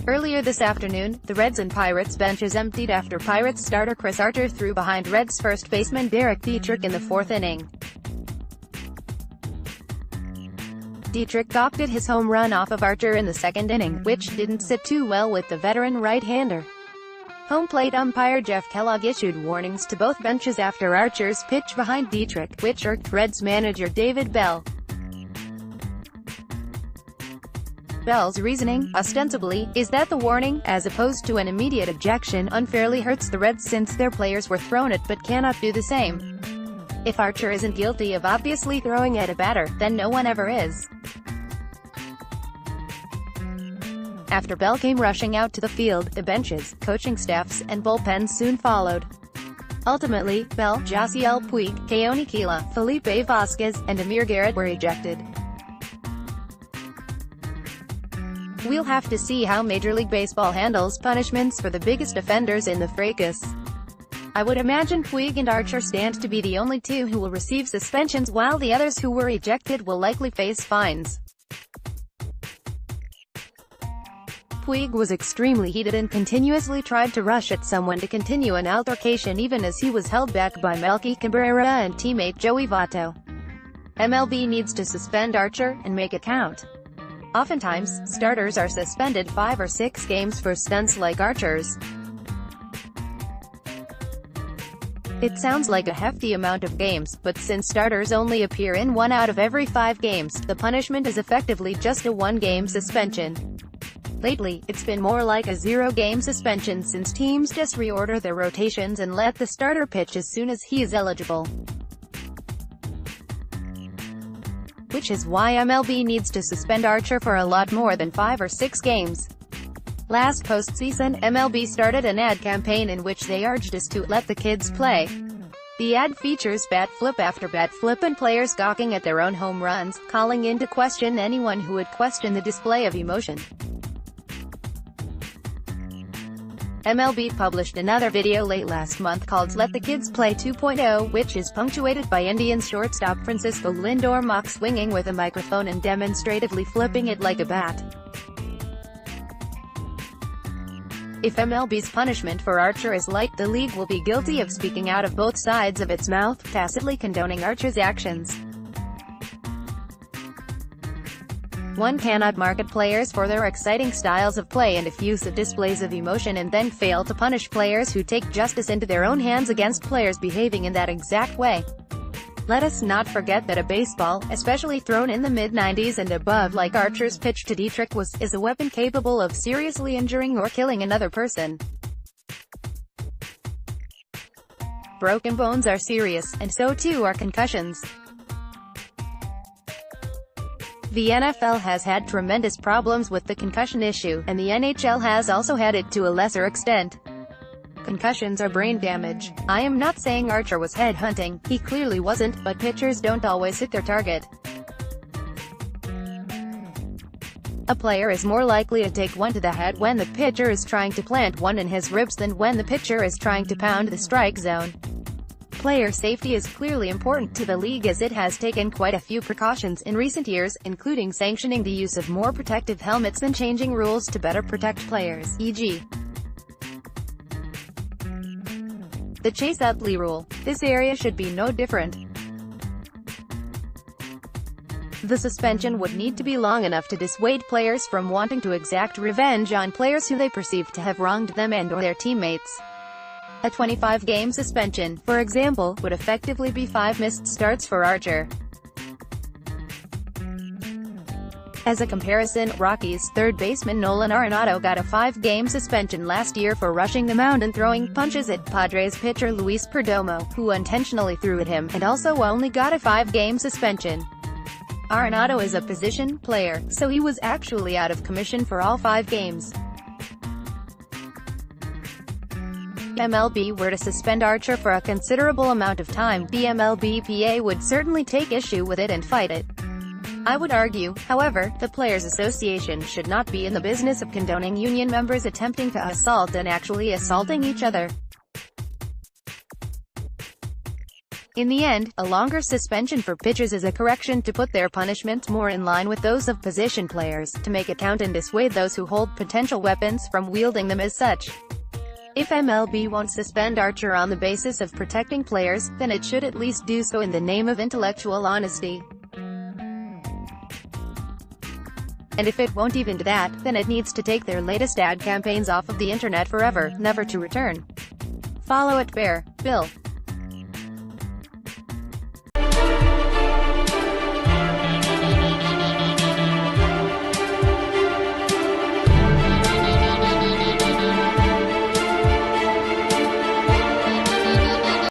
Earlier this afternoon, the Reds and Pirates benches emptied after Pirates starter Chris Archer threw behind Reds first baseman Derek Dietrich in the fourth inning. Dietrich gawked his home run off of Archer in the second inning, which didn't sit too well with the veteran right-hander. Home plate umpire Jeff Kellogg issued warnings to both benches after Archer's pitch behind Dietrich, which irked Reds manager David Bell. Bell's reasoning, ostensibly, is that the warning, as opposed to an immediate ejection, unfairly hurts the Reds since their players were thrown at but cannot do the same. If Archer isn't guilty of obviously throwing at a batter, then no one ever is. After Bell came rushing out to the field, the benches, coaching staffs, and bullpens soon followed. Ultimately, Bell, Josiel Puig, Keone Kela, Felipe Vasquez, and Amir Garrett were ejected. We'll have to see how Major League Baseball handles punishments for the biggest offenders in the fracas. I would imagine Puig and Archer stand to be the only two who will receive suspensions, while the others who were ejected will likely face fines. Puig was extremely heated and continuously tried to rush at someone to continue an altercation even as he was held back by Melky Cabrera and teammate Joey Votto. MLB needs to suspend Archer, and make it count. Oftentimes, starters are suspended 5 or 6 games for stunts like Archer's. It sounds like a hefty amount of games, but since starters only appear in 1 out of every 5 games, the punishment is effectively just a 1-game suspension. Lately, it's been more like a 0-game suspension since teams just reorder their rotations and let the starter pitch as soon as he is eligible. Which is why MLB needs to suspend Archer for a lot more than 5 or 6 games. Last postseason, MLB started an ad campaign in which they urged us to let the kids play. The ad features bat flip after bat flip and players gawking at their own home runs, calling into question anyone who would question the display of emotion. MLB published another video late last month called Let the Kids Play 2.0, which is punctuated by Indians shortstop Francisco Lindor mock swinging with a microphone and demonstratively flipping it like a bat. If MLB's punishment for Archer is light, the league will be guilty of speaking out of both sides of its mouth, tacitly condoning Archer's actions. One cannot market players for their exciting styles of play and effusive displays of emotion and then fail to punish players who take justice into their own hands against players behaving in that exact way. Let us not forget that a baseball, especially thrown in the mid-90s and above like Archer's pitch to Dietrich is a weapon capable of seriously injuring or killing another person. Broken bones are serious, and so too are concussions. The NFL has had tremendous problems with the concussion issue, and the NHL has also had it to a lesser extent. Concussions are brain damage. I am not saying Archer was headhunting, he clearly wasn't, but pitchers don't always hit their target. A player is more likely to take one to the head when the pitcher is trying to plant one in his ribs than when the pitcher is trying to pound the strike zone. Player safety is clearly important to the league as it has taken quite a few precautions in recent years, including sanctioning the use of more protective helmets and changing rules to better protect players, e.g. the Chase Utley rule. This area should be no different. The suspension would need to be long enough to dissuade players from wanting to exact revenge on players who they perceive to have wronged them and/or their teammates. A 25-game suspension, for example, would effectively be 5 missed starts for Archer. As a comparison, Rockies' third baseman Nolan Arenado got a 5-game suspension last year for rushing the mound and throwing punches at Padres pitcher Luis Perdomo, who intentionally threw at him, and also only got a 5-game suspension. Arenado is a position player, so he was actually out of commission for all 5 games. MLB were to suspend Archer for a considerable amount of time, the MLBPA would certainly take issue with it and fight it. I would argue, however, the Players Association should not be in the business of condoning union members attempting to assault and actually assaulting each other. In the end, a longer suspension for pitchers is a correction to put their punishments more in line with those of position players, to make it count and dissuade those who hold potential weapons from wielding them as such. If MLB won't suspend Archer on the basis of protecting players, then it should at least do so in the name of intellectual honesty. And if it won't even do that, then it needs to take their latest ad campaigns off of the internet forever, never to return. Follow @BearBill.